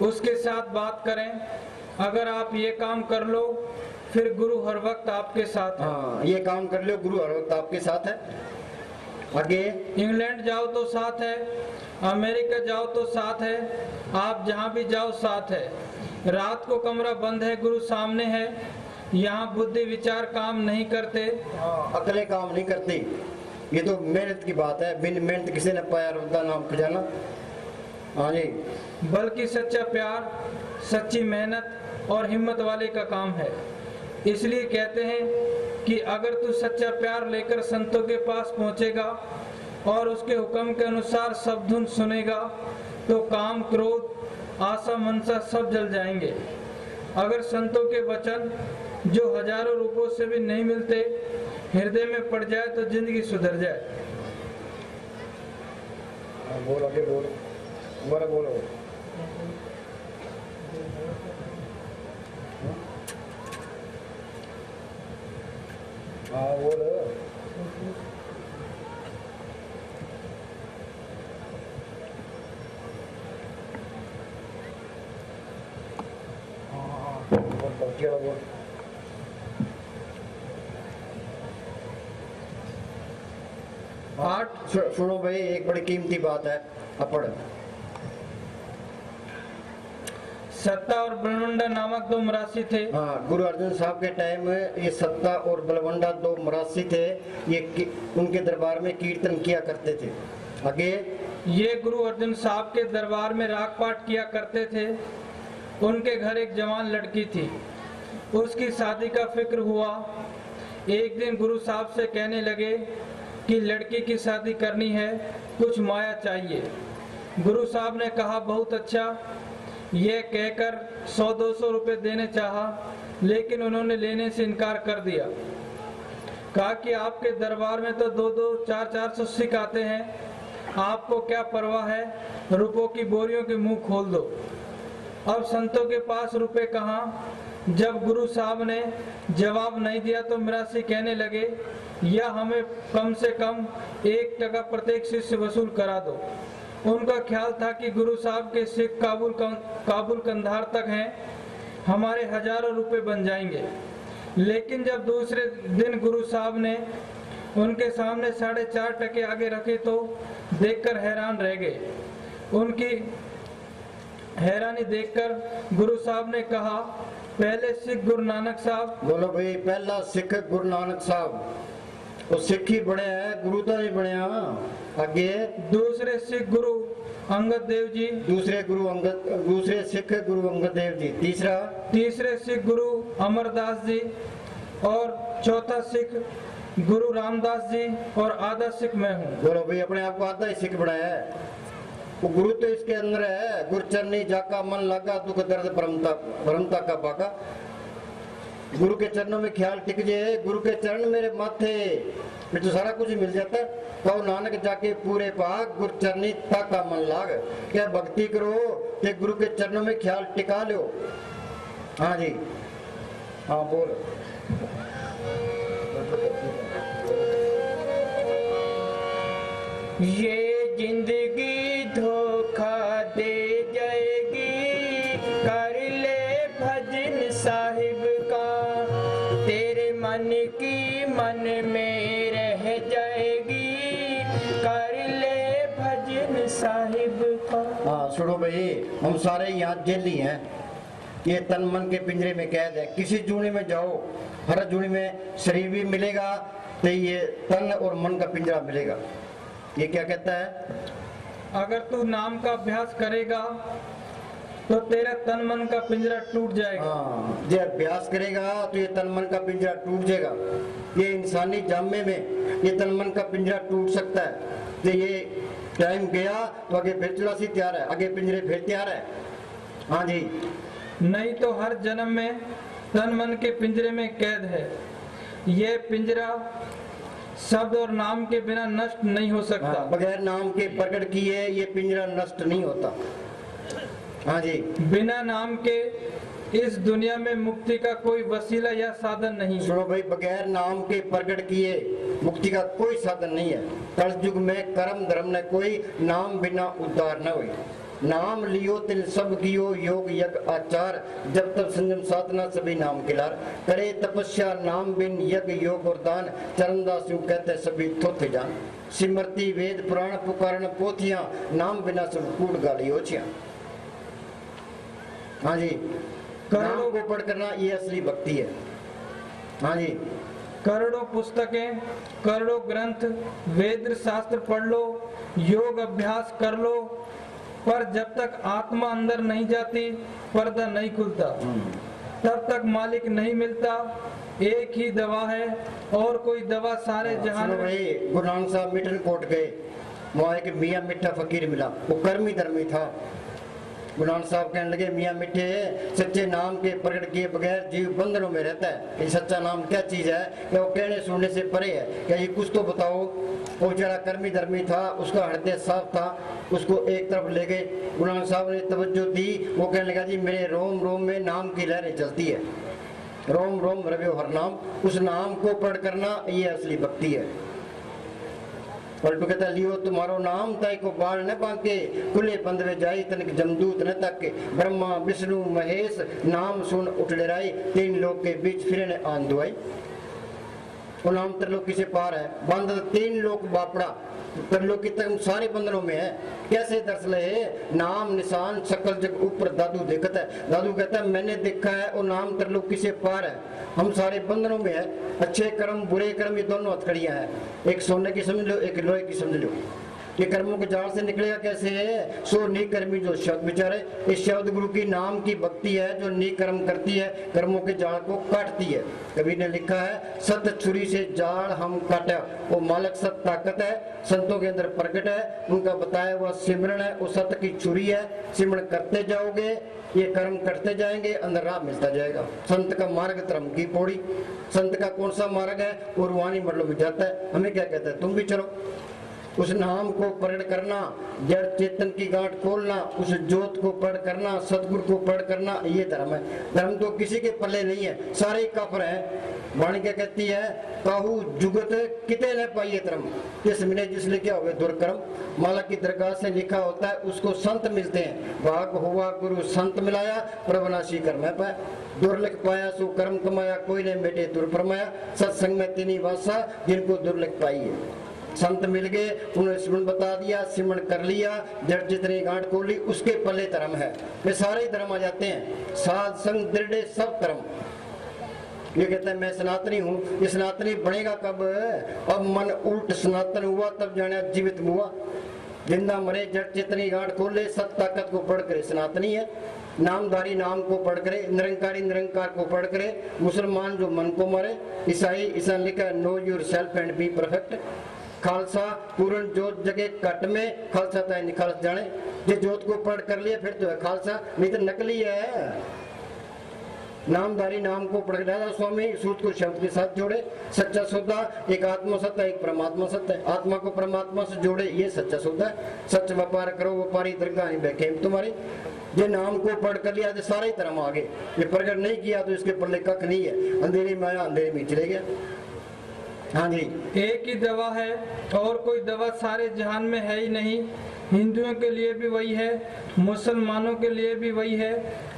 उसके साथ बात करें। अगर आप ये काम कर लो फिर गुरु हर वक्त आपके साथ है। हाँ, ये काम कर लो, गुरु हर वक्त आपके साथ है। आगे इंग्लैंड जाओ तो साथ है, अमेरिका जाओ तो साथ है, आप जहाँ भी जाओ साथ है। रात को कमरा बंद है, गुरु सामने है। यहाँ बुद्धि विचार काम नहीं करते, अकेले काम नहीं करती। ये तो मेहनत की बात है, बिन मेहनत किसी ने पाया रुदा नाम खजाना। हाँ जी, बल्कि सच्चा प्यार, सच्ची मेहनत और हिम्मत वाले का काम है। इसलिए कहते हैं कि अगर तू सच्चा प्यार लेकर संतों के पास पहुंचेगा और उसके हुक्म के अनुसार सब धुन सुनेगा तो काम, क्रोध, आशा, मनसा सब जल जाएंगे। अगर संतों के वचन जो हजारों रूपों से भी नहीं मिलते हृदय में पड़ जाए तो जिंदगी सुधर जाए। बोलो आगे, बोलो दोबारा बोलो। हाँ बोलो। सुनो भाई, एक बड़ी कीमती बात है। अपड़ सत्ता और बलवंडा नामक दो मरासी थे। हाँ, गुरु अर्जुन साहब के टाइम में ये सत्ता और बलवंडा दो मरासी थे। ये उनके दरबार में कीर्तन किया करते थे। आगे ये गुरु अर्जुन साहब के दरबार में राग पाठ किया करते थे। उनके घर एक जवान लड़की थी, उसकी शादी का फिक्र हुआ। एक दिन गुरु साहब से कहने लगे कि लड़की की शादी करनी है, कुछ माया चाहिए। गुरु साहब ने कहा बहुत अच्छा। यह कहकर 100-200 रुपए देने चाहा, लेकिन उन्होंने लेने से इनकार कर दिया। कहा कि आपके दरबार में तो 2-2, 4-400 सिख आते हैं, आपको क्या परवाह है, रुपयों की बोरियों के मुंह खोल दो। अब संतों के पास रुपए कहाँ। जब गुरु साहब ने जवाब नहीं दिया तो मिरासी कहने लगे, या हमें कम से कम 1 टका प्रत्येक शिष्य वसूल करा दो। उनका ख्याल था कि गुरु साहब के सिख काबुल कंधार तक हैं, हमारे हजारों रुपए बन जाएंगे। लेकिन जब दूसरे दिन गुरु साहब ने उनके सामने 4.5 टके आगे रखे तो देखकर हैरान रह गए। उनकी हैरानी देखकर गुरु साहब ने कहा, पहले सिख गुरु नानक साहब। बोलो भाई, पहला सिख गुरु नानक साहब। वो सिख ही बने हैं, गुरु तो नहीं बने। आगे दूसरे सिख गुरु अंगद देव जी। दूसरे सिख गुरु अंगद देव जी। तीसरे सिख गुरु अमरदास जी और चौथा सिख गुरु रामदास जी और आधा सिख मैं हूँ। बोलो भाई, अपने आप को आधा ही सिख बनाया है। वो गुरु तो इसके अंदर है। गुरु चरनी जाका मन लगा, दुख दर्द भ्रमता का बाका। गुरु के चरणों में ख्याल टिक जाए, गुरु के चरण मेरे माथे, फिर तो सारा कुछ मिल जाता है। कहो नानक जाके पूरे पाक, गुरु चरनी ताका मन लाग। क्या भक्ति करो कि गुरु के चरणों में ख्याल टिका लो। हाँ जी, हाँ बोल। ये जिंदगी धोखा दे जाएगी, कर ले भजन साहिब का, तेरे मन की मन में रह जाएगी, कर ले भजन साहिब का। हाँ सुनो भाई, हम सारे यहाँ जेली हैं। ये तन मन के पिंजरे में कैद है। किसी जूनी में जाओ, हर जूनी में शरीर भी मिलेगा, तो ये तन और मन का पिंजरा मिलेगा। ये क्या कहता है, अगर तू नाम का अभ्यास करेगा तो तेरा तन मन का पिंजरा टूट जाएगा। हाँ, ये अभ्यास करेगा तो ये तन मन का पिंजरा टूट जाएगा। ये इंसानी जामे में ये तन मन का पिंजरा टूट सकता है। तो ये टाइम गया तो आगे फिर चौरासी तैयार है, आगे पिंजरे फिर तैयार है। हाँ जी, नहीं तो हर जन्म में तन मन के पिंजरे में कैद है। ये पिंजरा शब्द और नाम के बिना नष्ट नहीं हो सकता। हाँ, बगैर नाम के प्रकट किए ये पिंजरा नष्ट नहीं होता। हाँ जी, बिना नाम के इस दुनिया में मुक्ति का कोई वसीला या साधन नहीं। सुनो भाई, बगैर नाम के प्रकट किए मुक्ति का कोई साधन नहीं है। कलयुग में कर्म धर्म न कोई, नाम बिना उद्धार न हुई। नाम लियो तिन सब कियो योग यज्ञ आचार, जब तब संयम साधना सभी नाम किलार, करे तपस्या नाम बिन यज्ञ योग और दान, चरणदास यूं कहते सभी थोथे जान, सिमरती वेद पुराण पुकारण पोथियां, नाम बिना सब कूड़ गाली ओछियां। हाँ जी, नाम को पढ़ करना ये असली भक्ति है। हाँ जी, करोड़ों पुस्तकें, करोड़ों ग्रंथ, वेद शास्त्र पढ़ लो, योग अभ्यास कर लो, पर जब तक आत्मा अंदर नहीं जाती पर्दा नहीं खुलता, तब तक मालिक नहीं मिलता। एक ही दवा है और कोई दवा सारे जहान में। भाई गुरु नानक साहब मिठन कोट गए, वहाँ एक मियाँ मिठा फकीर मिला, वो कर्मी धर्मी था। गुरु नानक साहब कहने लगे मियाँ मिठे, सच्चे नाम के प्रकट किए बगैर जीव बंधनों में रहता है। ये सच्चा नाम क्या चीज है कि वो कहने सुनने से परे है, क्या ये कुछ तो बताओ। वो जरा कर्मी धर्मी था, उसका हृदय साफ था, उसको एक तरफ ले गए। गुरु नानक साहब ने तवज्जो दी, वो कहने लगा जी मेरे रोम रोम में नाम की लहरें चलती है, रोम रोम रव्यो हर नाम, उस नाम को पढ़ करना ये असली भक्ति है। पलटू कहता लियो तुम्हारो नाम ताई को बाल न बांके, खुले पंदवे जाई तनिक जमदूत न तक, ब्रह्मा विष्णु महेश नाम सुन उठ डराई, तीन लोग के बीच फिर ने आन दुआई। वो नाम त्रिलोकी से पार है, बंद तीन लोग बापड़ा, त्रिलोकी तक सारे बंधनों में है। कैसे दर्श ले नाम निशान सकल जग ऊपर दादू देखता है। दादू कहता है मैंने देखा है, वो नाम त्रिलोकी से पार है, हम सारे बंधनों में है। अच्छे कर्म बुरे कर्म ये दोनों हथकड़ियां हैं, एक सोने की समझ लो एक लोहे की समझ लो। ये कर्मों के जाल से निकलेगा कैसे है, सो नी कर्मी जो शब्द विचारे। इस शब्द गुरु की नाम की भक्ति है जो नी कर्म करती है, कर्मों के जाल को काटती है। कवि ने लिखा है सत छुरी से जाल हम काटा, वो मालक सत ताकत है, संतों के अंदर प्रकट है, उनका बताया हुआ सिमरन है, वो सत की छुरी है। सिमरन करते जाओगे ये कर्म करते जाएंगे, अंदर राह मिलता जाएगा। संत का मार्ग धर्म की पौड़ी, संत का कौन सा मार्ग है, वो रूहानी मंडलों में जाता है। हमें क्या कहता है, तुम भी चलो। उस नाम को प्रकट करना, जड़ चेतन की गांठ खोलना, उस ज्योत को पढ़ करना, सतगुरु को पढ़ करना, ये धर्म है। धर्म तो किसी के पल्ले नहीं है, सारे काफर हैं। वाणी क्या कहती है, काहू जुगत किते न पाइए धर्म, जिस मिले जिस लिखे हुए दुर्कर्म। माला की दरगाह से लिखा होता है उसको संत मिलते हैं, भाग हुआ गुरु संत मिलाया, प्रभनाशी कर मैं पाया। दुर्लख पाया सो कर्म कमाया, कोई ने मेटे दुर्फरमाया, सत्संग में तिनी वासा जिनको दुर्लख पाई है। संत मिल गए, उन्होंने सिमरन बता दिया, सिमरन कर लिया, जड़ जितनी गांठ खोली उसके पल्ले धर्म है। वे सारे धर्म आ जाते हैं, साध संग दृढ़ सब धर्म। ये कहता है मैं सनातनी हूँ, ये सनातनी बनेगा कब, अब मन उल्ट सनातन हुआ तब जाने जीवित हुआ। जिंदा मरे जड़ चेतनी गांठ खोले, सत ताकत को पढ़ करे सनातनी है। नामधारी नाम को पढ़ करे, निरंकारी निरंकार को पढ़ करे। मुसलमान जो मन को मारे, ईसाई ईसा लिखा know your self and be perfect. Khalsa पूर्ण जोत जगे कट में, खालसा ताई निखालस जाने। जो जोत को पढ़ कर लिया फिर तो है खालसा, नहीं तो नकली है। नामधारी नाम को पढ़ डाला स्वामी, सूत को शब्द के साथ जोड़े। सच्चा सौदा एक आत्मा सत्य है, एक परमात्मा सत्य है। आत्मा को परमात्मा से जोड़े, ये सच्चा सौदा है। सच व्यापार करो व्यापारी दरगाह नहीं बैठे तुम्हारी। ये नाम को पढ़ कर लिया तो सारे ही धर्म आगे, ये प्रकट नहीं किया तो इसके पल्ले कख नहीं है। अंधेरी में आया अंधेरे में चले गया। हाँ जी, एक ही दवा है और कोई दवा सारे जहान में है ही नहीं। हिंदुओं के लिए भी वही है, मुसलमानों के लिए भी वही है,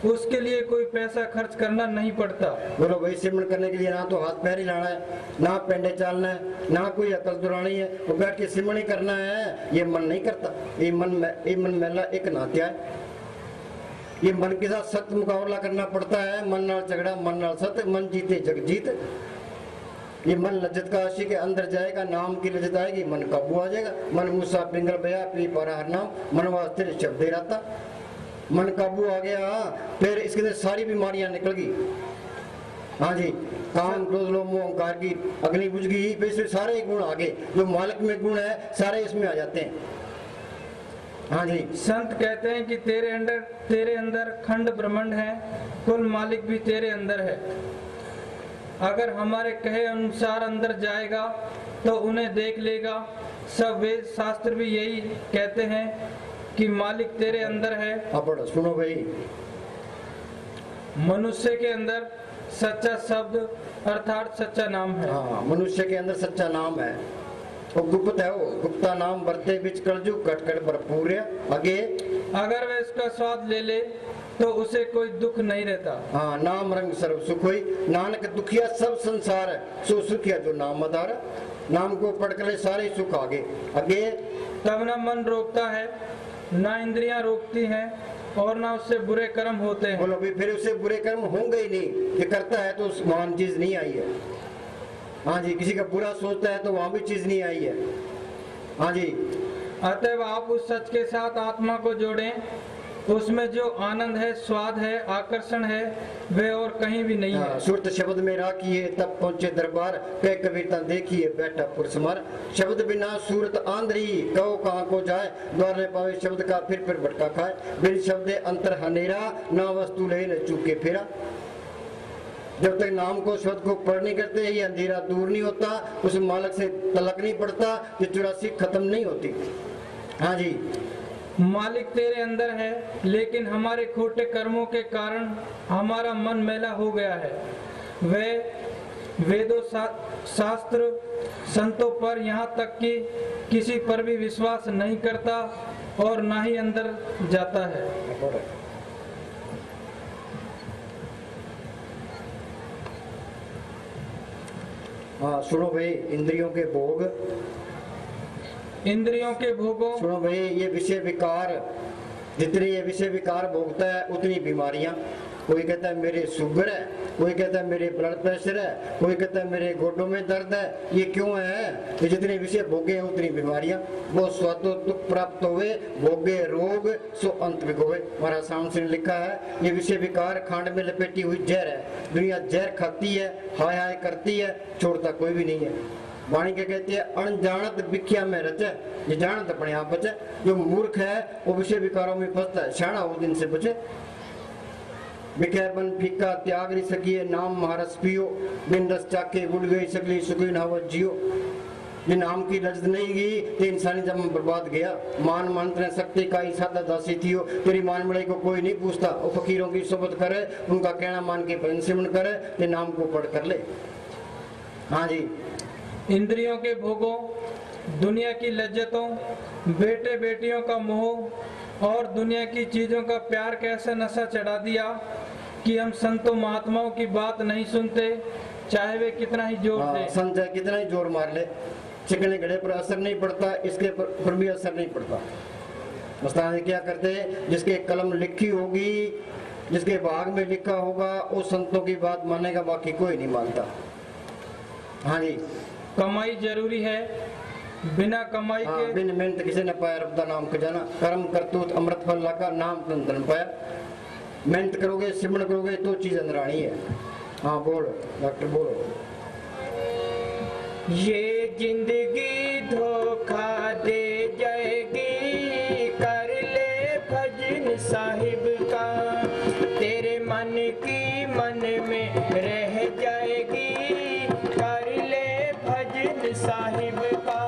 उसके लिए कोई पैसा खर्च करना नहीं पड़ता। बोलो भाई सिमरन करने के लिए ना तो हाथ पैर हिलाना है, ना पेंडे चालना है, ना कोई अकल दुरानी है, वो बैठ के सिमरन ही करना है। ये मन नहीं करता, ये मन मैला एक नात्या है। ये मन के साथ सख्त मुकाबला करना पड़ता है। मन नाल झगड़ा मन नाल सत्य, मन जीते जग जीत। ये मन लज्जत का आशिक के अंदर जाएगा, नाम की लज्जत आएगी, मन काबू आ जाएगा। मन मूसा पिंगल बया पी पारा हर नाम, मन वास्ते शब्द दे रहता। मन काबू आ गया फिर इसके अंदर सारी बीमारियां निकल गई। हाँ जी, काम क्रोध लोभ मोह अहंकार की अग्नि बुझ गई, फिर इसमें सारे गुण आगे जो मालिक में गुण है सारे इसमें आ जाते हैं। हाँ जी, संत कहते हैं कि तेरे अंदर खंड ब्रह्मांड है, कुल मालिक भी तेरे अंदर है। अगर हमारे कहे अनुसार अंदर जाएगा तो उन्हें देख लेगा। सब वेद शास्त्र भी यही कहते हैं कि मालिक तेरे अंदर है। अब सुनो भाई, मनुष्य के अंदर सच्चा शब्द अर्थात सच्चा नाम है। हाँ, मनुष्य के अंदर सच्चा नाम है, वो गुप्त है। वो गुप्ता नाम बरते बिच कलजु कट कट भरपूर। आगे अगर वह इसका स्वाद ले ले तो उसे कोई दुख नहीं रहता। हाँ, नाम रंग सर्व सुख होई, नानक दुखिया सब संसार है, सो सुखिया जो नाम मदार। नाम को पढ़कर सारे सुख आगे आगे। तब न मन रोकता है, ना इंद्रियां रोकती हैं, और ना उससे बुरे कर्म होते हैं। बोलो भी, फिर उससे बुरे कर्म होंगे ही नहीं। ये करता है तो उस महान चीज नहीं आई है। हाँ जी, किसी का बुरा सोचता है तो वहां भी चीज नहीं आई है। हाँ जी, अतएव आप उस सच के साथ आत्मा को जोड़ें, उसमें जो आनंद है, स्वाद है, आकर्षण है, वे और कहीं भी नहीं है। सुरत शब्द में राखिए तब पहुंचे दरबार, कह कविता देखिए बैठा पुरस्मार। शब्द बिना सूरत आंधरी, कहो कहाँ को जाए, द्वार न पावे शब्द का फिर भटका खाए। बिन शब्द अंतर हनेरा, ना वस्तु ले न चूके फेरा। जब तक नाम को शब्द को पढ़ नहीं करते, ये अंधेरा दूर नहीं होता, उस मालक से तलक नहीं पड़ता, ये 84 खत्म नहीं होती। हाँ जी, मालिक तेरे अंदर है, लेकिन हमारे खोटे कर्मों के कारण हमारा मन मैला हो गया है। वे वेदों शास्त्र संतों पर, यहाँ तक कि किसी पर भी विश्वास नहीं करता और ना ही अंदर जाता है। हाँ सुनो भाई, इंद्रियों के भोग, इंद्रियों के भोगों, सुनो भाई, ये विषय विकार, जितनी ये विषय विकार भोगता है उतनी बीमारियां। कोई कहता है मेरे शुगर है, कोई कहता है मेरे ब्लड प्रेशर है, कोई कहता है मेरे गोडों में दर्द है। ये क्यों है? ये जितने विषय भोगे हैं उतनी बीमारियां। वो स्वादो दुख प्राप्त हुए, भोगे रोग सो अंत विगोए। महाराज सामने से लिखा है, ये विषय विकार खांड में लपेटी हुई जहर है। दुनिया जहर खाती है, हाय हाय करती है, छोड़ता कोई भी नहीं है। वाणी क्या कहती है? अनजानत बिख्या में रचे, ये जानत अपने आप बचे। जो मूर्ख है वो विषय विकारों में फंसता है, शाना वो दिन से बचे। बिखै बन फीका त्याग नहीं सकिए, नाम महारस पियो, बिन रस चाके उड़ गई सगली सुखी नहावत जियो। जिन नाम की लज्जत नहीं गई तो इंसानी जब बर्बाद गया। मान मंत्र शक्ति का ही सादा दासी थियो, तेरी मान बड़े को कोई नहीं पूछता। वो फकीरों की सोबत करे, उनका कहना मान के भजन सिमरण करे, ते नाम को पढ़ कर ले। हाँ जी, इंद्रियों के भोगों, दुनिया की लज्जतों, बेटे बेटियों का मोह और दुनिया की चीजों का प्यार कैसा नशा चढ़ा दिया कि हम संतों महात्माओं की बात नहीं सुनते, चाहे वे कितना ही जोर दे। संत है कितना ही जोर मार ले, चिकने घड़े पर असर नहीं पड़ता, इसके पर भी असर नहीं पड़ता। मस्तान क्या करते हैं? जिसके कलम लिखी होगी, जिसके भाग में लिखा होगा, वो संतों की बात मानेगा, बाकी कोई नहीं मानता। हाँ जी, कमाई जरूरी है, बिना कमाई के बिन मेहनत किसी ने पाया रब दा नाम खजाना। कर्म करतूत अमृत फल लगा, नाम धन पाया। मेहनत करोगे, सिमरण करोगे तो चीज अंदर आनी है। हाँ बोल डॉक्टर, बोलो। ये जिंदगी धोखा दे जाएगी, कर ले भजन साहिब का, तेरे मन की मन में रह जाएगी, कर ले भजन साहिब का।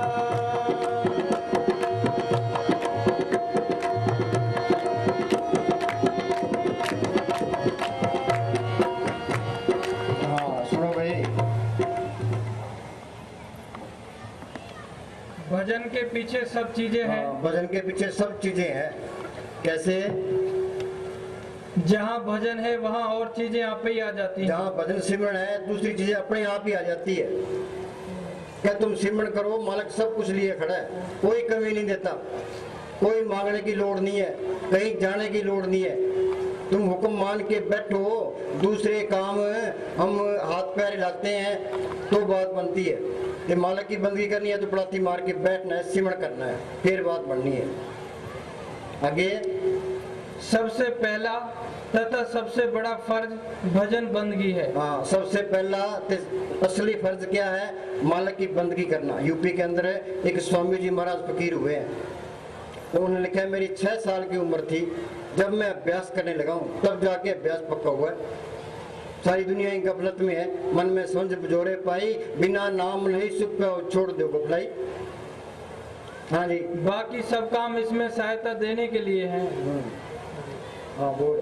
भजन के पीछे सब चीजें हैं। भजन के पीछे सब चीजें हैं। कैसे? जहाँ भजन है वहाँ और चीजें आप ही आ जाती हैं। जहाँ भजन सिमरण है दूसरी चीजें अपने आप ही आ जाती है। क्या तुम सिमरण करो, मालिक सब कुछ लिए खड़ा है, कोई कमी नहीं देता, कोई मांगने की लोड़ नहीं है, कहीं जाने की लोड़ नहीं है। तुम हुक्म मान के बैठो, दूसरे काम हम हाथ पैर हिलाते हैं तो बात बनती है। ये मालिक की बंदगी करनी है तो पड़ाती मार के बैठना है, सिमरण करना है, फिर बात बननी है। आगे सबसे पहला तथा सबसे बड़ा फर्ज भजन बंदगी है। हाँ, सबसे पहला असली फर्ज क्या है? मालिक की बंदगी करना। यूपी के अंदर एक स्वामी जी महाराज फकीर हुए हैं, तो उन्होंने लिखा है मेरी 6 साल की उम्र थी जब मैं अभ्यास करने लगा हूँ, तब जाके अभ्यास पक्का हुआ है। सारी दुनिया इन गफलत में है, मन में समझ बजोरे पाई, बिना नाम नहीं सुख पे छोड़ दो गफलाई। हाँ जी, बाकी सब काम इसमें सहायता देने के लिए हैं। हाँ बोल।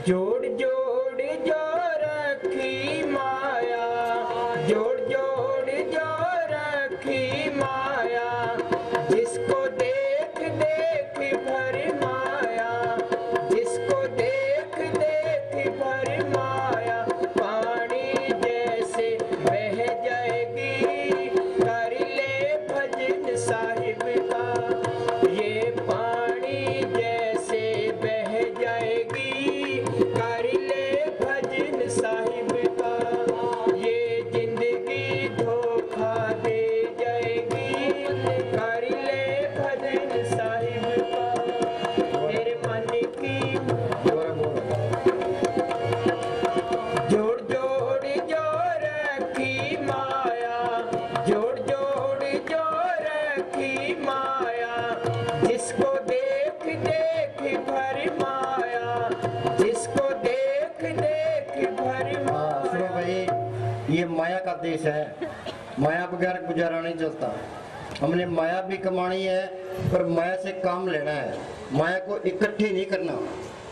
जोड़ जोड़ जो रखी माया, जोड़ जोड़ जो रखी माया, जिसको देख देख भर देश है, माया बगैर गुजारा नहीं चलता। हमने माया भी कमानी है पर माया से काम लेना है, माया को इकट्ठी नहीं करना,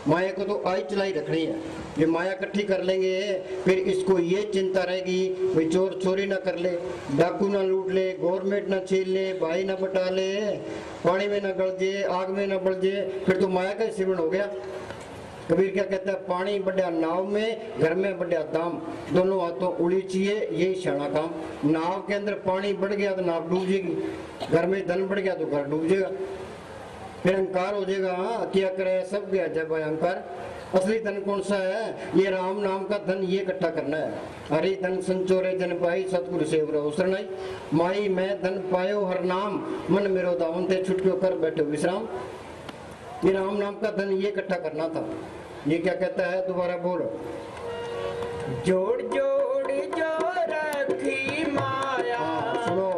माया को तो आई चलाई रखनी है। ये माया इकट्ठी कर लेंगे फिर इसको ये चिंता रहेगी भाई चोर चोरी ना कर ले, डाकू ना लूट ले, गवर्नमेंट ना छीन ले, भाई ना बटा ले, पानी में ना गल जे, आग में ना बल जे, फिर तो माया का सेवन हो गया। कबीर क्या कहता है, पानी बढ़िया नाव में, घर में बढ़िया दाम, दोनों हाथों उड़ी चाहिए, यही शाना काम। नाव के अंदर पानी बढ़ गया तो नाव डूब जाएगी, घर में धन बढ़ गया तो घर डूब जाएगा, फिर अहंकार हो जाएगा। क्या करे सब गया जब अहंकार। असली धन कौन सा है? ये राम नाम का धन, ये इकट्ठा करना है। हरि धन संचोरे जन पाई, सतगुरु सेव रहो शरणाई। माई मैं धन पायो हर नाम, मन मेरो दावन ते छुटक्यो कर बैठो विश्राम। ये राम नाम का धन ये इकट्ठा करना था। ये क्या कहता है, दोबारा बोलो। जोड़ जोड़ जो रखी माया। सुनो,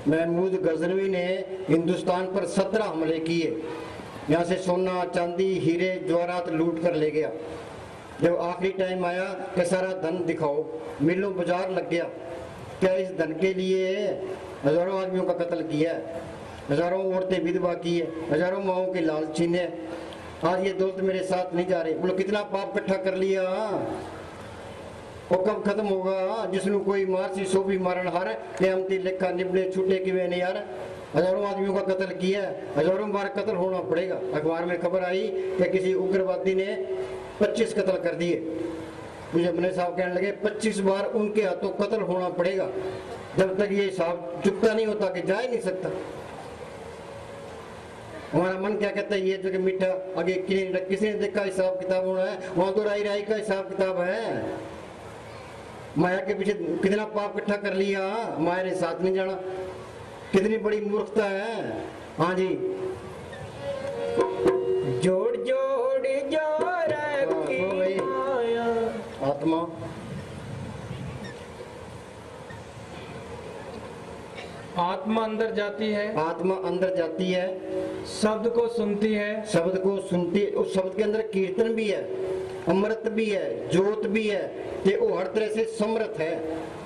महमूद गजनवी ने हिंदुस्तान पर 17 हमले किए, यहाँ से सोना चांदी हीरे जवाहरात लूट कर ले गया। जब आखिरी टाइम आया कि सारा धन दिखाओ, मिलों बाजार लग गया। क्या इस धन के लिए हजारों आदमियों का कत्ल किया है, हजारों औरतें विधवा की है, हजारों माओं के लाल छीने। आज ये दोस्त मेरे साथ नहीं जा रहे, बोलो कितना पाप इकट्ठा कर लिया, वो कब खत्म होगा? जिसमें कोई मारसी सोफी मारन हार हमती लेखा निबड़े छूटे कि वे नहीं यार। हजारों आदमियों का कत्ल किया है, हजारों बार कत्ल होना पड़ेगा। अखबार में खबर आई कि किसी उग्रवादी ने 25 कत्ल कर दिए। मुझे अपने साहब कहने लगे 25 बार उनके हाथों कत्ल होना पड़ेगा। जब तक ये साहब चुकता नहीं होता कि जा ही नहीं सकता। हमारा मन क्या कहता है, ये जो कि मीठा आगे किसी ने देखा हिसाब किताब होना है, वहां तो राई राई का हिसाब किताब है। माया के पीछे कितना पाप इकट्ठा कर लिया, माया ने साथ नहीं जाना। कितनी बड़ी मूर्खता है। हाँ जी, जोड़ जोड़ जो रखी माया। आत्मा आत्मा अंदर जाती है, आत्मा अंदर जाती है, शब्द को सुनती है, शब्द को सुनती, उस शब्द के अंदर कीर्तन भी है, अमृत भी है, ज्योत भी है, ये वो हर तरह से समृत है।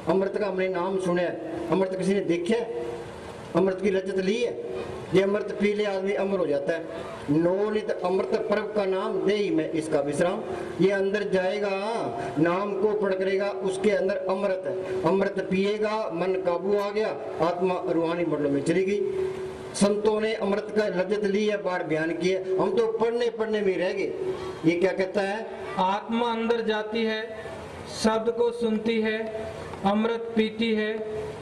अमृत का हमने नाम सुना है, अमृत किसी ने देखा है? अमृत की लज्जत ली है? ये अमृत पी ले आदमी अमर हो जाता है। नौनित अमृत पर्व का नाम दे ही में इसका विश्राम। ये अंदर जाएगा, नाम को पढ़ करेगा, उसके अंदर अमृत है। अमृत पिएगा, मन काबू आ गया, आत्मा रूहानी मंडलों में चली गई। संतों ने अमृत का लज्जत ली है, बार बयान किए, हम तो पढ़ने पढ़ने में रह गए। ये क्या कहता है, आत्मा अंदर जाती है, शब्द को सुनती है, अमृत पीती है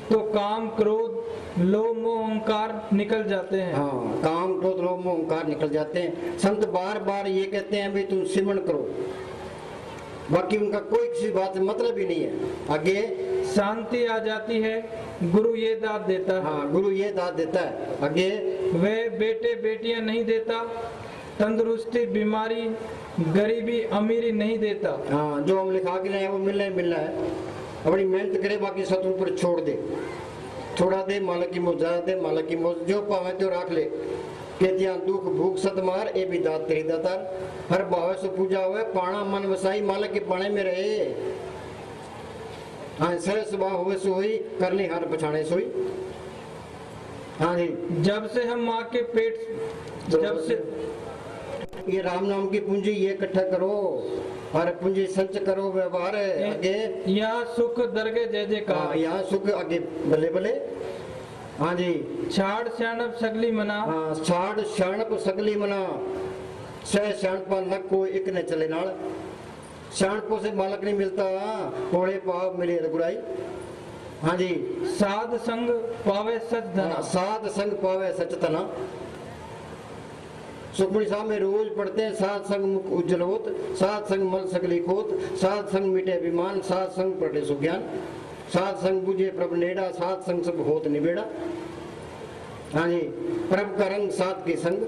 तो काम क्रोध लोभ मोह अहंकार निकल जाते हैं। हाँ, काम क्रोध लोभ मोह अहंकार निकल जाते हैं। संत बार बार ये कहते हैं भाई तुम सिमरन करो, बाकी उनका कोई किसी बात से मतलब ही नहीं है। आगे शांति आ जाती है, गुरु ये दाद देता है। हाँ, गुरु ये दाद देता है। आगे वे बेटे बेटियां नहीं देता, तंदुरुस्ती बीमारी गरीबी अमीरी नहीं देता। हाँ, जो हम लिखा के लाए वो मिलना ही मिलना है। अपनी मेहनत करे, बाकी सब ऊपर छोड़ दे। थोड़ा दे मालक की मौज, ज्यादा दे मालक की मौज, जो पावे तो रख ले। कहतियां दुख भूख सतमार ए भी दात तेरी दातार। हर भावे से पूजा हुए, पाना मन वसाई, मालक के पाने में रहे। हाँ, सरस स्वभाव हुए सोई, करनी हर पछाने सोई। हाँ जी, जब से हम माँ के पेट, जब से ये राम नाम की पूंजी ये इकट्ठा करो, हर पूंजी संच करो व्यवहार। आगे यहाँ सुख दरगे जय जयकार। हाँ, यहाँ सुख आगे बले बले। हाँ जी, छाड़ श्याणप सगली मना। हाँ, छाड़ श्याणप सगली मना, सह श्याणपा लग को एक ने चले नाल। श्याणपों से बालक नहीं मिलता, कोड़े पाप मिले रघुराई। हाँ जी, साध संग पावे सच धना। साध संग पावे सच तना। सुखमणि साहब में रोज पढ़ते हैं, साध संग मुख उज्जवल होत, साध संग मल सकली खोत, साध संग मिटे अभिमान, साध संग पढ़े सुज्ञान, साध संग बुझे प्रभ नेड़ा, साध संग सब होत निबेड़ा। हाँ जी, प्रभ का रंग साध के संग।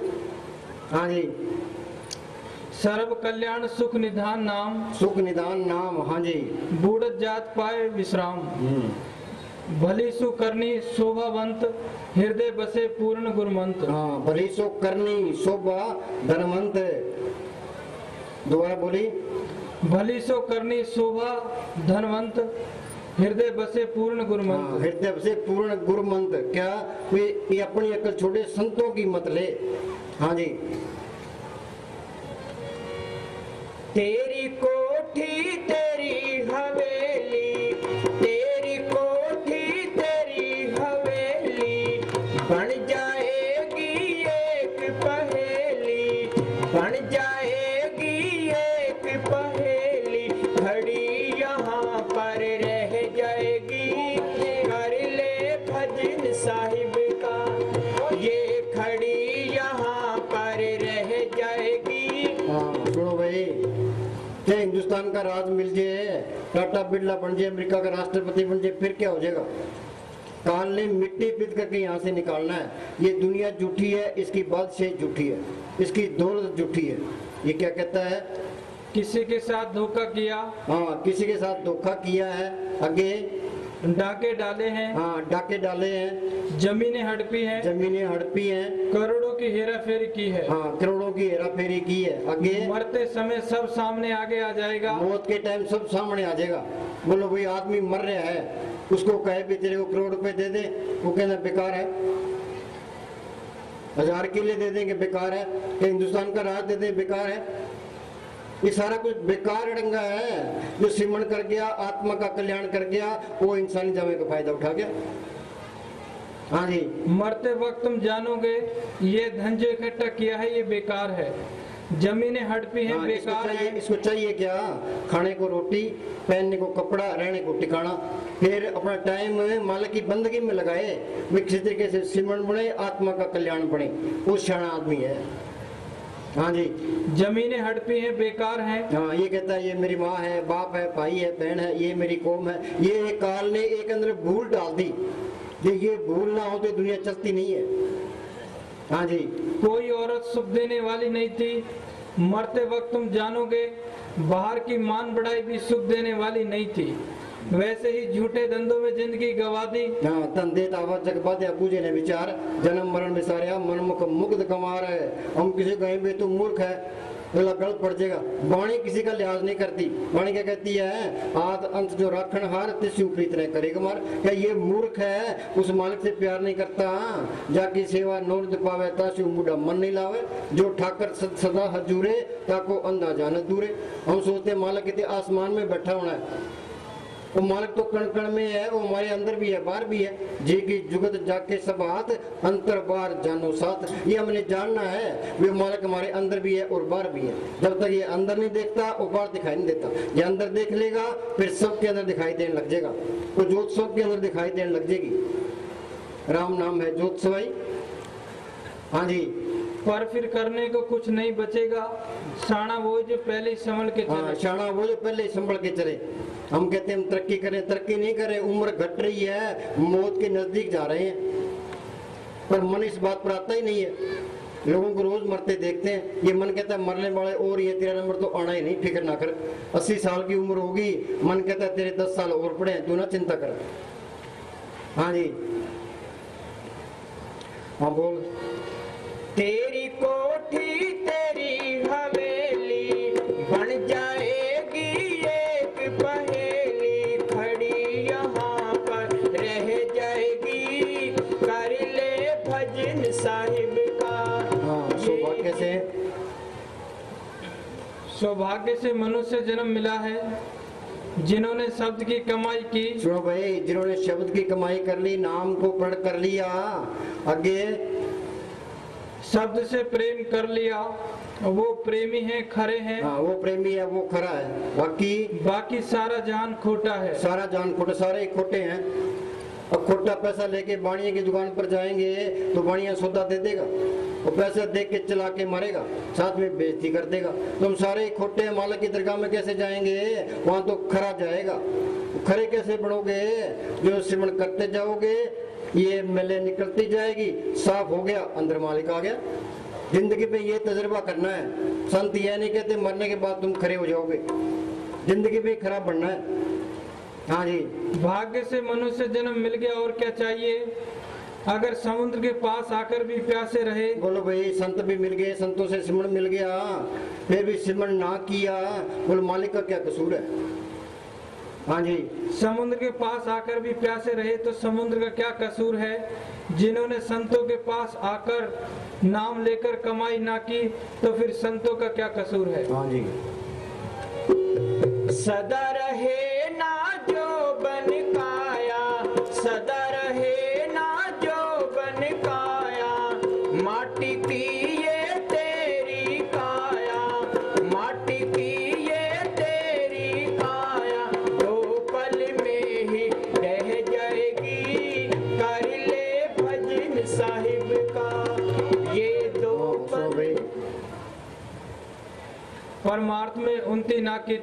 हाँ जी, सर्व कल्याण सुख निधान नाम, सुख निदान नाम। हाँ जी, बूढ़त जात पाए विश्राम। भली सु करनी शोभावंत, हृदय बसे पूर्ण गुरुमंत। हाँ, भली सो करनी शोभा धनवंत। दोबारा बोली, भली सो करनी शोभा धनवंत, हृदय बसे पूर्ण गुरु हाँ, मंत्र। हृदय से पूर्ण गुरु मंत्र क्या ये अपनी अकल छोड़े, संतों की मत ले। हाँ जी। तेरी कोठी तेरी हवेली, तेरी कोठी तेरी हवेली, बन जाएगी एक पहेली, बन जाएगी एक पहेली, खड़ी यहाँ पर रह जाएगी, कर ले भजन साहिब का, ये खड़ी यहाँ पर रह जाएगी। हाँ सुनो भाई, चाहे हिंदुस्तान का राज मिल जाए, टाटा बिरला बन जाए, अमेरिका का राष्ट्रपति बन जाए, फिर क्या हो जाएगा? काल ने मिट्टी पीट करके यहाँ से निकालना है। ये दुनिया झूठी है, इसकी बादशाही झूठी है, इसकी दौलत झूठी है। ये क्या कहता है? किसी के साथ धोखा किया, हाँ किसी के साथ धोखा किया है, आगे डाके डाले हैं, हाँ डाके डाले हैं, जमीनें हड़पी हैं, जमीनें हड़पी हैं, करोड़ों की हेरा फेरी की है, हाँ करोड़ों की हेरा फेरी की है। आगे मरते समय सब सामने आगे आ जाएगा। मौत के टाइम सब सामने आ जाएगा। बोलो भाई आदमी मर रहा है, उसको कहे भी तेरे को करोड़ रुपए दे दे, वो कहना बेकार है। 1000 किले दे देंगे बेकार है, कि हिंदुस्तान का राज दे दे बेकार है। ये सारा कुछ बेकार डंगा है। जो सिमरण कर गया, आत्मा का कल्याण कर गया, वो इंसानी जमे का फायदा उठा गया। हाँ जी। मरते वक्त तुम जानोगे ये धन जो इकट्ठा किया है ये बेकार है, जमीनें हड़पी हैं, हाँ, बेकार है। इसको चाहिए क्या? खाने को रोटी, पहनने को कपड़ा, रहने को ठिकाना। फिर अपना टाइम मालिक की बंदगी में लगाए, विकसित तरीके से सिमरण बने, आत्मा का कल्याण बने, वो शाना आदमी है। हाँ जी। जमीनें हड़पी हैं, बेकार हैं। हाँ ये कहता है ये मेरी माँ है, बाप है, भाई है, बहन है, ये मेरी कौम है। ये काल ने एक अंदर भूल डाल दी। ये भूल ना हो तो दुनिया चलती नहीं है। हाँ जी। कोई औरत सुख देने वाली नहीं थी, मरते वक्त तुम जानोगे बाहर की मान बढ़ाई भी सुख देने वाली नहीं थी। वैसे ही झूठे धंधों में जिंदगी गवा दी। हाँ धंधे तावा जग बाध्या पूजे ने विचार, जन्म मरण विसारिया मनमुख मुग्ध कमार है। हम किसी कहीं भी तू मूर्ख है, गला गलत पड़ जाएगा। वाणी किसी का लिहाज नहीं करती। वाणी क्या कहती है? आद अंत जो राखण हार तिस्यु प्रीत न करेगा मार। क्या ये मूर्ख है, उस मालिक से प्यार नहीं करता, जाकी सेवा नोर पावे तासु मुड़ा मन नहीं लावे। जो ठाकर सदा हजूरे ताको अंधा जान दूरे। हम सोचते मालिक कितने आसमान में बैठा होना है, वो मालिक तो कण कण में है, वो हमारे अंदर भी है, बाहर भी है। जी की जुगत जाके सब हाथ, अंतर बाहर जानो साथ। ये हमने जानना है, वे मालिक हमारे अंदर भी है और बाहर भी है। जब तक ये अंदर नहीं देखता वो बाहर दिखाई नहीं देता। ये अंदर देख लेगा फिर सबके अंदर दिखाई देने लग जाएगा, वो ज्योत सबके अंदर दिखाई देने लग जाएगी। राम नाम है ज्योत सवाई। हाँ जी। पर फिर करने को कुछ नहीं बचेगा, शाना वो जो पहले ही संभल के हाँ चले। शाना वो जो पहले ही संभल के चले। हम कहते हैं हम तरक्की करें, तरक्की नहीं करें, उम्र घट रही है, मौत के नजदीक जा रहे हैं, पर मन इस बात पर आता ही नहीं है। लोगों को रोज मरते देखते हैं, ये मन कहता है मरने वाले और ये तेरा नंबर तो आना ही नहीं, फिक्र ना कर। 80 साल की उम्र होगी, मन कहता है तेरे 10 साल और पड़े हैं, तू ना चिंता कर। हाँ जी। हाँ बोल। तेरी कोठी तेरी हवेली, बन जाएगी एक पहेली, खड़ी यहाँ पर रह जाएगी, कर ले भजन साहिब का। हाँ सौभाग्य से, सौभाग्य से मनुष्य जन्म मिला है जिन्होंने शब्द की कमाई की। सुनो भाई, जिन्होंने शब्द की कमाई कर ली, नाम को पढ़ कर लिया, आगे शब्द से प्रेम कर लिया, वो प्रेमी है, खरे हैं। हाँ वो प्रेमी है, वो खरा है, बाकी सारा जान खोटा है। सारा जान खोटा, सारे खोटे हैं। अब खोटा पैसा लेके बाणिया की दुकान पर जाएंगे तो बाणिया सौदा दे देगा, वो पैसा देख के चला के मारेगा, साथ में बेइज्जती कर देगा। तुम सारे खोटे हैं, मालिक की दरगाह में कैसे जाएंगे? वहां तो खरा जाएगा। खरे कैसे बढ़ोगे? जो सिमरण करते जाओगे, ये मैले निकलती जाएगी, साफ हो गया, अंदर मालिक आ गया। जिंदगी में ये तजुर्बा करना है। संत यह नहीं कहते मरने के बाद तुम खरे हो जाओगे, जिंदगी में खराब बनना है। हाँ जी। भाग्य से मनुष्य जन्म मिल गया, और क्या चाहिए? अगर समुद्र के पास आकर भी प्यासे रहे। बोलो भाई, संत भी मिल गए, संतों से सिमरण मिल गया, फिर भी सिमरण ना किया, बोलो मालिक का क्या कसूर है? हाँ जी, समुद्र के पास आकर भी प्यासे रहे तो समुद्र का क्या कसूर है? जिन्होंने संतों के पास आकर नाम लेकर कमाई ना की तो फिर संतों का क्या कसूर है? हाँ जी। सदा रहे ना जो बन काया, सदा रहे ना जो बन काया, माटी की ये तेरी काया, माटी की ये तेरी काया, दो पल में ही रह जाएगी, कर ले भजन साहिब का, ये दो सो भाई, परमार्थ में उन्नति ना की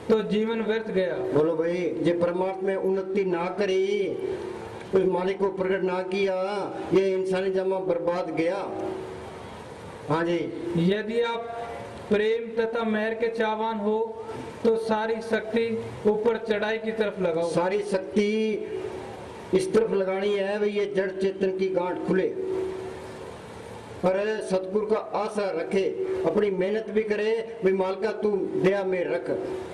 तो जीवन व्यर्थ गया। बोलो भाई, जे परमात्मा में उन्नति ना करी, उस मालिक को प्रकट ना किया, ये इंसानी जमा बर्बाद गया। हाँ जी, यदि आप प्रेम तथा मेहर के चाहवान हो तो सारी शक्ति ऊपर चढ़ाई की तरफ लगाओ। सारी शक्ति इस तरफ लगानी है भाई, ये जड़ चेतन की गांठ खुले, पर सतगुरु का आशा रखे, अपनी मेहनत भी करे भाई, मालका तू दया में रख,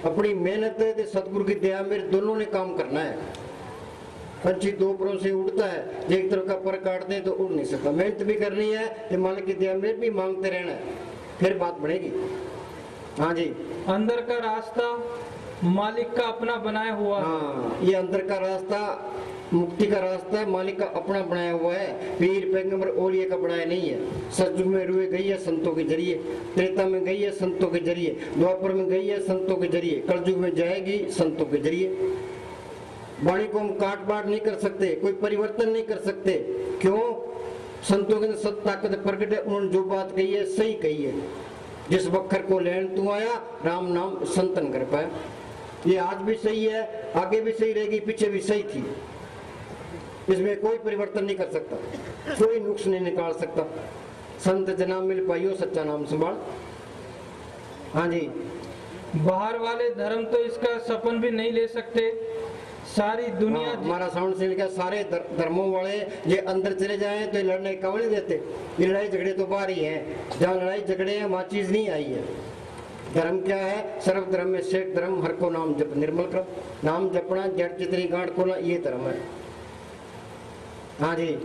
अपनी मेहनत ते सतगुरु की दया में दोनों ने काम करना है। पंछी दो परों से उड़ता है, एक तरफ का पर काट दे तो उड़ नहीं सकता, मेहनत भी करनी है तो मालिक की दया में भी मांगते रहना है, फिर बात बनेगी। हाँ जी, अंदर का रास्ता मालिक का अपना बनाया हुआ है। हाँ, ये अंदर का रास्ता मुक्ति का रास्ता मालिक का अपना बनाया हुआ है, पीर पैगंबर औलिया का बनाया नहीं है। सतयुग में रुए गई है संतों के जरिए, त्रेता में गई है संतों के जरिए, द्वापर में गई है संतों के जरिए, कलयुग में जाएगी संतों के जरिए। वाणी को हम काट बाट नहीं कर सकते, कोई परिवर्तन नहीं कर सकते। क्यों? संतों के अंदर सत ताकत प्रकट है, उन्होंने जो बात कही है सही कही है। जिस वक्र को लेन तू आया, राम नाम संतन कर पाया। ये आज भी सही है, आगे भी सही रहेगी, पीछे भी सही थी, इसमें कोई परिवर्तन नहीं कर सकता, कोई नुक्स नहीं निकाल सकता। संत जना मिल पाइयो सच्चा नाम संभाल। हाँ जी, बाहर वाले धर्म तो इसका सपन भी नहीं ले सकते। सारी दुनिया हमारा साउंड से लिखा, सारे धर्मों वाले ये अंदर चले जाएं तो ये लड़ने का नहीं देते। ये लड़ाई झगड़े तो बाहर ही हैं, जहाँ लड़ाई झगड़े हैं वहाँ चीज नहीं आई है। धर्म क्या है? सर्व धर्म में श्रेष्ठ धर्म, हर को नाम जप निर्मल कर, नाम जपना, जड़ चितरी गांठ खोलना, ये धर्म है। हाँ जी,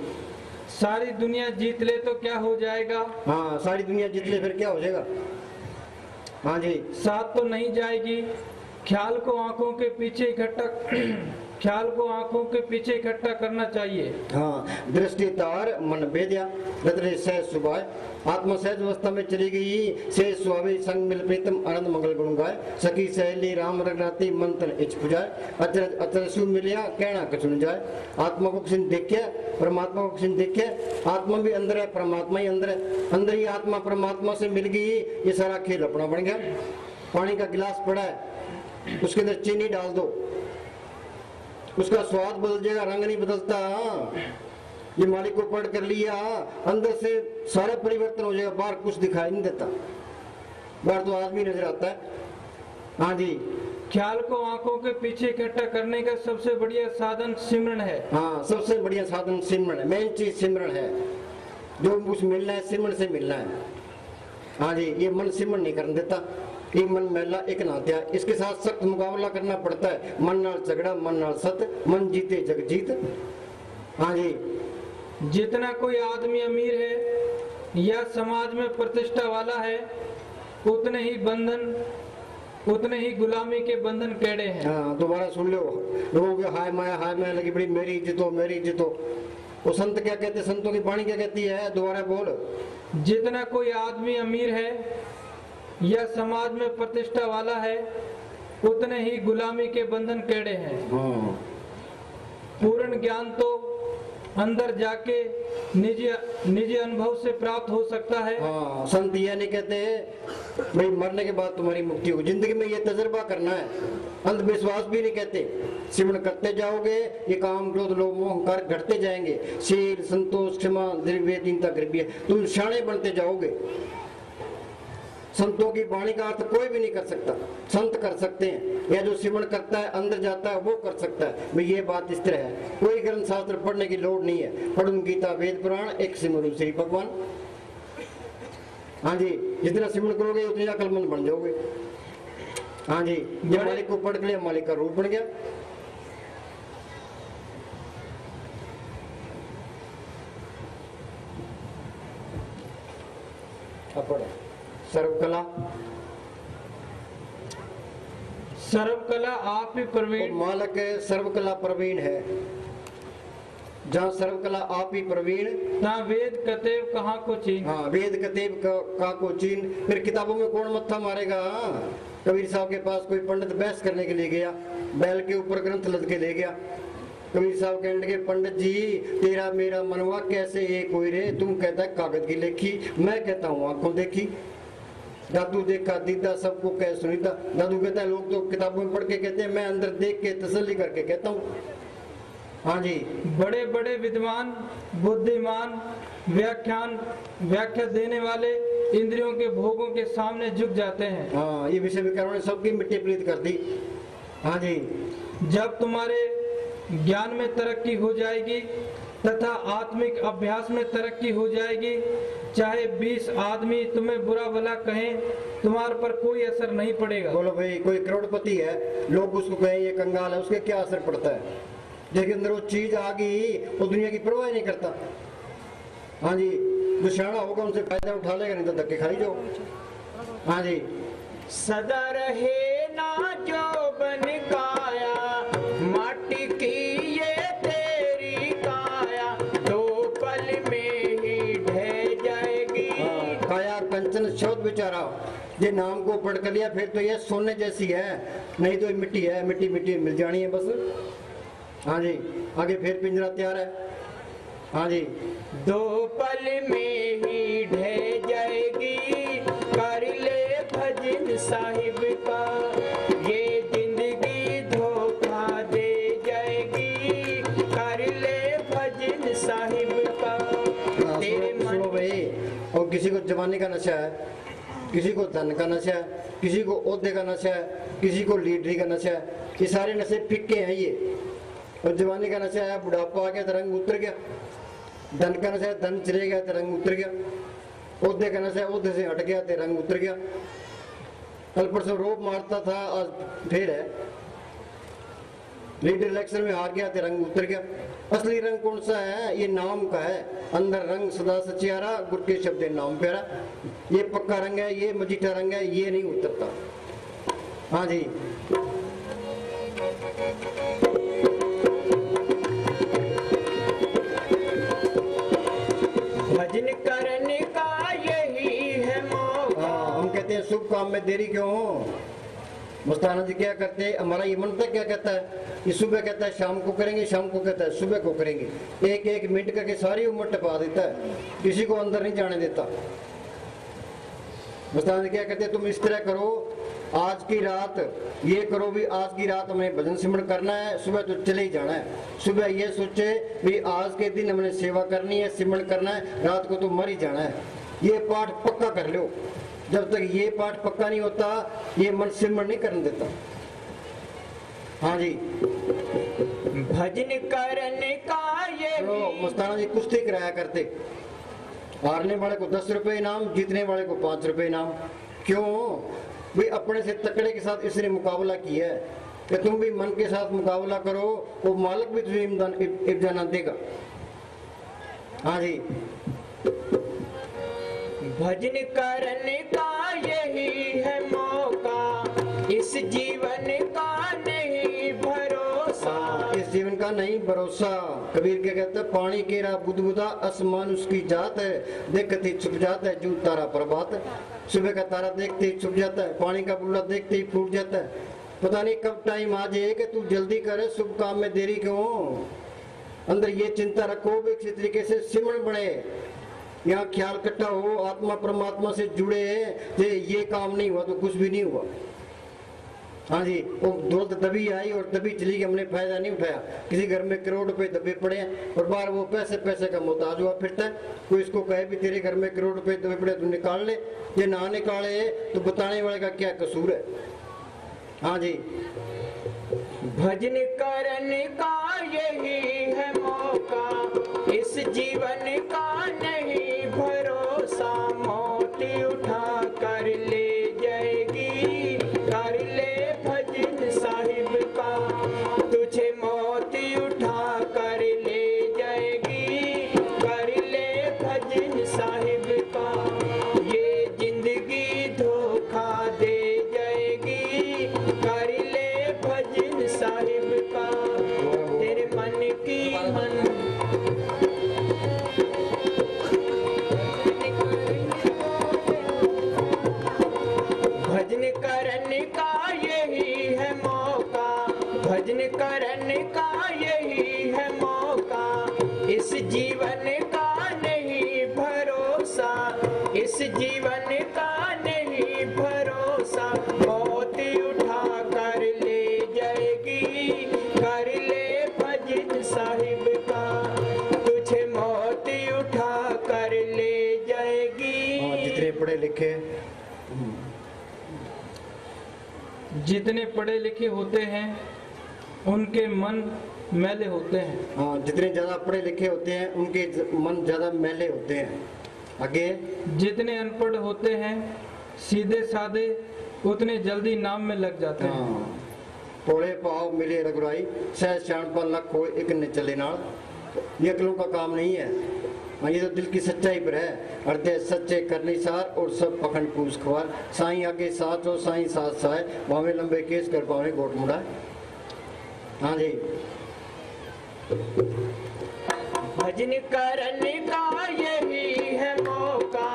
सारी दुनिया जीत ले तो क्या हो जाएगा? हाँ, सारी दुनिया जीत ले फिर क्या हो जाएगा? हाँ जी, साथ तो नहीं जाएगी। ख्याल को आंखों के पीछे इकट्ठा ख्याल को आंखों के पीछे इकट्ठा करना चाहिए। हाँ, दृष्टि तार मन बेदिया, रत्रे सहज सुभाय, आत्मा सहज अवस्था में चली गई, सहज स्वामी संग मिल प्रीतम आनंद मंगल गुण गाय, सखी सहेली राम रघुनाथी मन तन इच पुजाए, अचरज अचरसु मिलिया कहना कछु न जाए। आत्मा को किसी ने देखा, परमात्मा को किसी ने देखा, आत्मा भी अंदर है, परमात्मा ही अंदर है, अंदर ही आत्मा परमात्मा से मिल गई, ये सारा खेल अपना बन गया। पानी का गिलास पड़ा है, उसके अंदर चीनी डाल दो, उसका स्वाद बदल जाएगा, रंग नहीं बदलता। ये मालिक को पढ़ कर लिया, अंदर से सारा परिवर्तन हो जाएगा, बाहर कुछ दिखाई नहीं देता, बाहर तो आदमी नजर आता है। हाँ जी, ख्याल को आंखों के पीछे इकट्ठा करने का सबसे बढ़िया साधन सिमरन है। हाँ, सबसे बढ़िया साधन सिमरन है, मेन चीज सिमरन है। जो कुछ मिलना है सिमरन से मिलना है। हाँ जी, ये मन सिमरन नहीं करने देता, एक मन मैला एक नात्या, इसके साथ सख्त मुकाबला करना पड़ता है। मन नाल झगड़ा, मन नाल सत, मन जीते जग जीत। हाँ जी, जितना कोई आदमी अमीर है या समाज में प्रतिष्ठा वाला है, उतने ही गुलामी के बंधन कैड़े हैं। हाँ, दोबारा सुन लो, लोगों के हाय माया लगी बड़ी, मेरी इज्जत हो, मेरी इज्जत हो। वो संत क्या कहते, संतों की वाणी क्या कहती है? दोबारा बोल। जितना कोई आदमी अमीर है या समाज में प्रतिष्ठा वाला है, उतने ही गुलामी के बंधन कैड़े हैं। हाँ, पूर्ण ज्ञान तो अंदर जाके निजी अनुभव से प्राप्त हो सकता है। हाँ, संत यह नहीं कहते भाई मरने के बाद तुम्हारी मुक्ति होगी, जिंदगी में ये तजर्बा करना है। अंधविश्वास भी नहीं कहते, सिमरन करते जाओगे, ये काम क्रोध लोभ मोह अहंकार घटते जाएंगे, शील संतोष क्षमा द्रव्य दीनता गरीबी, तुम शाणे बनते जाओगे। संतों की वाणी का अर्थ कोई भी नहीं कर सकता, संत कर सकते हैं, या जो सिमरन करता है अंदर जाता है वो कर सकता है। भाई ये बात इस तरह है, कोई ग्रंथ शास्त्र पढ़ने की लोड़ नहीं है। पढ़ो गीता वेद पुराण, एक सिमरन श्री भगवान। हाँ जी, जितना सिमरन करोगे उतनी अकलमंद बन जाओगे। हाँ जी, ये मालिक को पढ़ लिया, मालिक का रूप बन गया। अब पढ़ो सर्वकला। सर्वकला आप ही तो प्रवीण। मालक सर्वकला प्रवीण है। जहाँ सर्वकला आप ही प्रवीण, ना वेद कतेव कहाँ को चीन। हाँ वेद कतेब का को चीन। फिर किताबों में कौन मत्था मारेगा? कबीर साहब के पास कोई पंडित बहस करने के लिए गया, बैल के ऊपर ग्रंथ लद के ले गया। कबीर साहब कहने लगे, पंडित जी तेरा मेरा मनवा कैसे एक कोई रे? तुम कहता है कागज की लेखी, मैं कहता हूँ आंखों देखी। दादू देखा दीदा सबको कह सुनीता। दादू कहता है लोग तो किताबों में पढ़ के कहते हैं, मैं अंदर देख के तसल्ली करके कहता हूँ। हाँ जी, बड़े बड़े विद्वान बुद्धिमान व्याख्या देने वाले इंद्रियों के भोगों के सामने झुक जाते हैं। हाँ ये विषय विकारों ने सबकी मिट्टी प्रीत कर दी। हाँ जी, जब तुम्हारे ज्ञान में तरक्की हो जाएगी तथा आत्मिक अभ्यास में तरक्की हो जाएगी, चाहे 20 आदमी तुम्हें बुरा भला कहें, तुम्हारे पर कोई असर नहीं पड़ेगा। बोलो भाई, कोई करोड़पति है, लोग उसको कहें ये कंगाल है, उसके क्या असर पड़ता है? लेकिन अंदर वो चीज आ गई, वो दुनिया की परवाह नहीं करता। हाँ जी, जो शाना होगा उनसे फायदा उठा लेगा, नहीं तो धक्के खाई जाओ। हाँ जी, सदा रहे ना जो बन काया, माटी की ये तेरी काया, 2 पल में ही ढह जाएगी। काया कंचन शोध बेचारा, ये नाम को पढ़ कर लिया फिर तो ये सोने जैसी है, नहीं तो ये मिट्टी है, मिट्टी मिट्टी मिल जानी है बस। हाँ जी, आगे फिर पिंजरा तैयार है। हाँ जी, 2 पल में ही ढह जाएगी, कर ले भजन साहिब का, ये जिंदगी धोखा दे जाएगी, कर ले भजन साहिब का। तेरे सुनो भाई, और किसी को जवानी का नशा है, किसी को धन का नशा है, किसी को ओहदे का नशा है, किसी को लीडरी का नशा है। ये सारे नशे फिक्के हैं ये। और जवानी का नशा है, बुढ़ापा आ गया तो रंग उतर गया। धन का नशा है, धन चले गया तो रंग उतर गया। ओहदे का नशा है, ओहदे से हट गया तो रंग उतर गया। कल परसों रोप मारता था, आज फिर है। लीडर इलेक्शन में हार गया तो रंग उतर गया। असली रंग कौन सा है? ये नाम का है। अंदर रंग सदा सचियारा, गुर के शब्द नाम प्यारा। ये पक्का रंग है, ये मजीठा रंग है, ये नहीं उतरता। हाँ जी, भजन करने का यही है मौका। हम कहते हैं शुभ काम में देरी क्यों हो? मुस्ताना जी क्या करते हैं? हमारा ये मंत्र क्या कहता है? ये सुबह कहता है शाम को करेंगे, शाम को कहता है सुबह को करेंगे। एक एक मिनट करके सारी उम्र टपा देता है, किसी को अंदर नहीं जाने देता। मुस्ताना जी क्या कहते हैं? तुम इस तरह करो, आज की रात ये करो भी, आज की रात हमें भजन सिमरन करना है, सुबह तो चले ही जाना है। सुबह ये सोचे भी आज के दिन हमने सेवा करनी है, सिमरन करना है, रात को तो मर ही जाना है। ये पाठ पक्का कर लो। जब तक ये पाठ पक्का नहीं होता, ये मन सिमरन नहीं करने देता। हाँ जी, भजन करने का तो यही। मस्ताना जी कुश्ती कराया करते, हारने वाले को 10 रुपए इनाम, जीतने वाले को 5 रुपए इनाम। क्यों भाई? अपने से तकड़े के साथ इसने मुकाबला किया है कि तुम भी मन के साथ मुकाबला करो, वो मालिक भी तुझे इम्तिहान देगा। हाँ जी, भजन करने का यही है मौका, इस जीवन का नहीं भरोसा। इस जीवन का नहीं भरोसा। कबीर क्या कहता है? पानी केरा बुदबुदा, आसमान उसकी जात है, देखते छुप जाता है जू तारा प्रभात। सुबह का तारा देखते ही छुप जाता है, पानी का बुल्ला देखते ही फूट जाता है। पता नहीं कब टाइम आ जाए कि तू जल्दी करे, शुभ काम में देरी क्यों? अंदर ये चिंता रखो भी किसी तरीके से सिमरन बने, यहाँ ख्याल इकट्ठा हो, आत्मा परमात्मा से जुड़े। ये काम नहीं हुआ तो कुछ भी नहीं हुआ। हाँ जी, वो दौलत दबी आई और दबी चली गई, हमने फायदा नहीं उठाया। किसी घर में करोड़ रुपए दबे पड़े हैं और बाहर वो पैसे का मोहताज हुआ फिरता है। कोई इसको कहे भी तेरे घर में करोड़ रुपए दबे पड़े, तू निकाल ले। ये ना निकाले तो बताने वाले का क्या कसूर है? हाँ जी, भजन करने का यही है मौका, इस जीवन का नहीं भरोसा। मौत उठा कर ले जाएगी, कर ले भजन करने का यही है मौका, इस जीवन का नहीं भरोसा, इस जीवन का नहीं भरोसा। मौत उठा कर ले जाएगी, कर ले भजन साहिब का, तुझे मौत उठा कर ले जाएगी। जितने पढ़े लिखे जितने पढ़े लिखे होते हैं उनके मन मैले होते हैं। हाँ, जितने ज्यादा पढ़े लिखे होते हैं उनके मन ज्यादा मैले होते हैं। आगे जितने अनपढ़ होते हैं सीधे साधे उतने जल्दी नाम में लग जाते हैं। हाँ, पोले पाव मिले रघुराई, सह श्याणपन लख हो एक ने चले नाल। ये अकलों का काम नहीं है, हाँ, ये तो दिल की सच्चाई पर है। हृदय सच्चे करनी सार और सब पखंड पूछ खवार, साईं आगे साथ हो साईं साथ साए, भावे लंबे केस कर पावे गोट मुड़ा। हाँ जी, भजन करने का यही है मौका,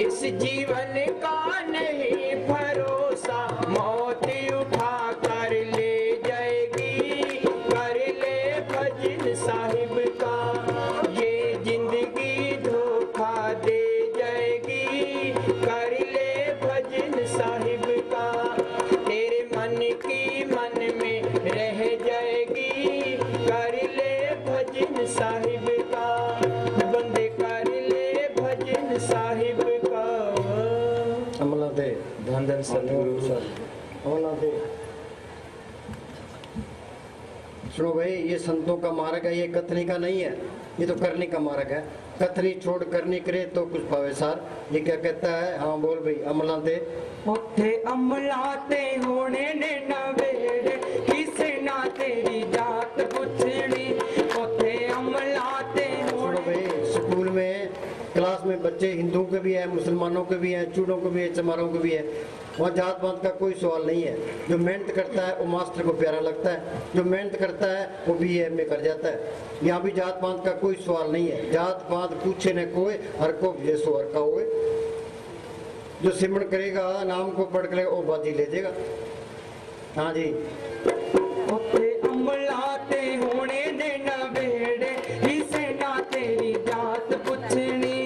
इस जीवन का नहीं भरोसा। मौत उठा कर ले जाएगी, कर ले भजन साहिब का, ये जिंदगी धोखा दे जाएगी, कर ले भजन साहिब का, तेरे मन की मन में रह जाएगी, कर ले भजन साहिब का, बंदे कर ले भजन साहिब का। अमला दे धन धन सतगुरु सर। अमला दे। सुनो भाई, ये संतों का मार्ग है, ये कथनी का नहीं है, ये तो करने का मार्ग है। कथनी छोड़ करनी करे तो कुछ पावे सार। ये क्या कहता है? हाँ बोल भाई, अमला दे। उथे अमलाते होने ने नवेड़े, किसे ना तेरी जात पुछनी। उथे अमलाते सुनो होने। भाई, स्कूल में क्लास में बच्चे हिंदुओं के भी हैं, मुसलमानों के भी हैं, चूड़ों के भी हैं, चमारों के भी हैं। वहाँ जात पात का कोई सवाल नहीं है। जो मेहनत करता है वो मास्टर को प्यारा लगता है, जो मेहनत करता है वो BA में कर जाता है। यहाँ भी जात पात का कोई सवाल नहीं है। जात पात पूछे न कोई, हर को जैसो हर का होए। जो सिमरण करेगा, नाम को पढ़ कर वो बाजी ले देगा। हाँ जी, उथे अमलाते होने ने नवेड़े, किसे ना तेरी जात पुछनी।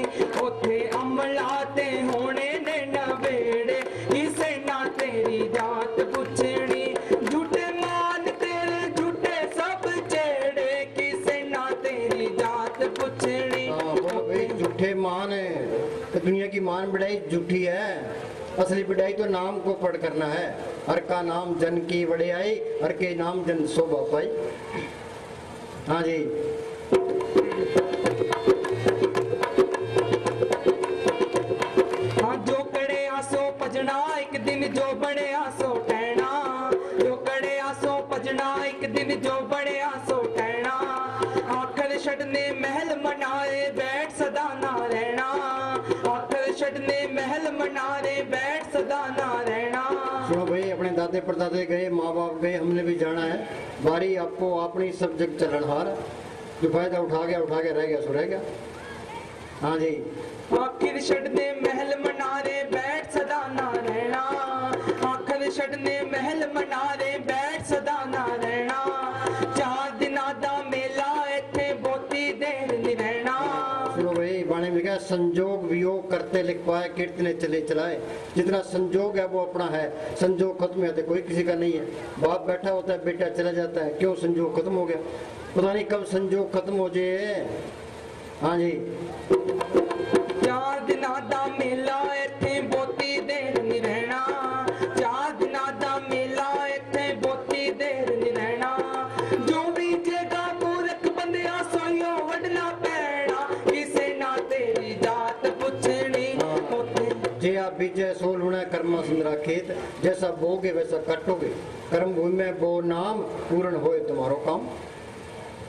उथे अमलाते होने ने नवेड़े, किसे ना तेरी जात पुछनी। झूठे मान तेरे झूठे सब चेड़े, किसे ना तेरी जात पुछनी। हाँ बोलो भाई, झूठे मान है तो दुनिया की मान बढ़ाई झूठी है। असली बढ़ाई तो नाम को पढ़ करना है। हर का नाम जन की बढ़ाई, हर के नाम जन शोभा पाई। हाँ जी, हाँ जो कड़े आसो पजना एक दिन जो बड़े आसो टहना। जो कड़े आसो पजना एक दिन जो बड़े आसो टहना। आखिर छड़ने महल मनाए बैठ सदा ना रहना। आखिर छड़ने महल मनाए बैठ सदा ना रहना। सुनो भाई, अपने दादे परदादे गए, माँ बाप गए, हमने भी जाना है। बारी आपको अपनी सब जग चलन हार। जो फायदा उठा गया रह गया सो रह गया। हाँ जी, आखिर छड़ने महल मनारे बैठ सदा ना रहना। आखिर छड़ने महल मनारे बैठ सदा ना रहना। 4 दिना दा मेला इत्थे बहुती देर नहीं रहना। सुनो भाई, बाणे में क्या संजोग वियोग करते लिख पाए, कीर्तने चले चलाए। जितना संजोग है वो अपना है, संजोग खत्म है तो कोई किसी का नहीं है। बाप बैठा होता है, बेटा चला जाता है, क्यों? संजोग खत्म हो गया। पता नहीं कब संजोग खत्म हो जाए। हाँ जी, 4 दिना दा मेला इत्थे बहुती देर नहीं रहना। 4 दिना दा मेला इत्थे बहुती देर नहीं रहना। जो भी जगह मूर्ख बंदिया सोयो वडना पैना। किसे ना तेरी जात पुछनी। जे आप बीजे सोल होना कर्मा सुंदरा खेत, जैसा बोगे वैसा कटोगे। कर्म भूमि में बो नाम, पूर्ण होए तुम्हारो काम।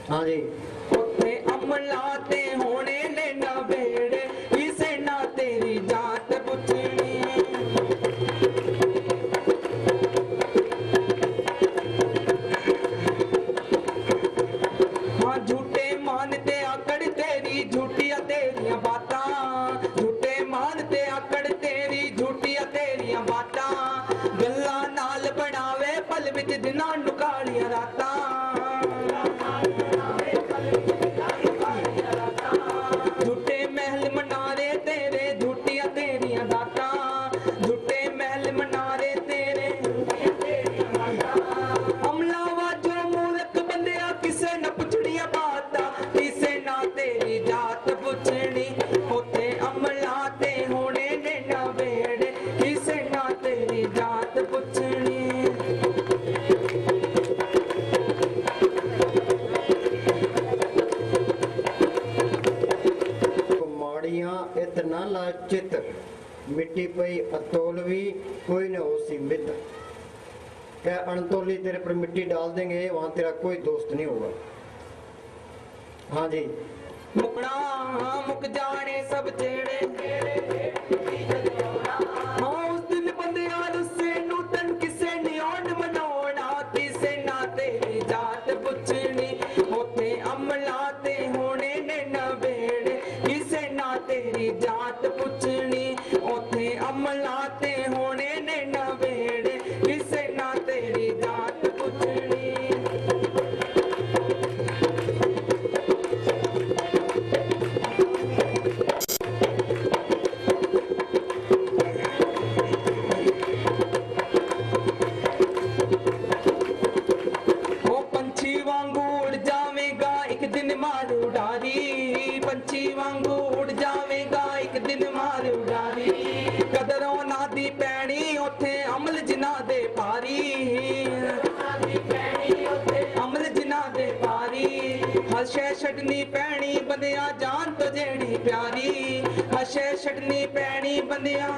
हाँ जी, उथे अमलाते होने ने नवेड़े, किसे ना तेरी जात पुछनी। हाँ झूठे मानते आकड़ तेरी झूठिया तेरिया बातां। झूठे मानते आकड़ तेरी झूठिया तेरिया बातां। गल्ला नाल बनावे पल विच दिना नुकालिया रातां। मिट्टी पई अतोलवी कोई न हो सी मित। क्या अनतोली तेरे पर मिट्टी डाल देंगे वहां तेरा कोई दोस्त नहीं होगा। हाँ जी। मुकना मुक जाने सब जेड़े हाँ उस दिन बंदे रुस्से नूतन किसे नियोन मनाना किसे ना तेरी जात पुछनी होते अमला ते होने ने नवेड़े किसे ना तेरी जात पुछनी होते अमला ते होने ने नवेड़े किसे ना तेरी जात पुछनी। वो पंछी वांगू उड़ जावेगा एक दिन मार उड़ारी पंछी वांगू उड़ जावेगा एक दिन मार उड़ारी कदरों ना दी पैनी उथे अमल जिना दे पारी अमल जिना दे पारी हशे छड़नी पैनी बंदिया जान तो जेड़ी प्यारी हशे छड़नी पैनी बंदिया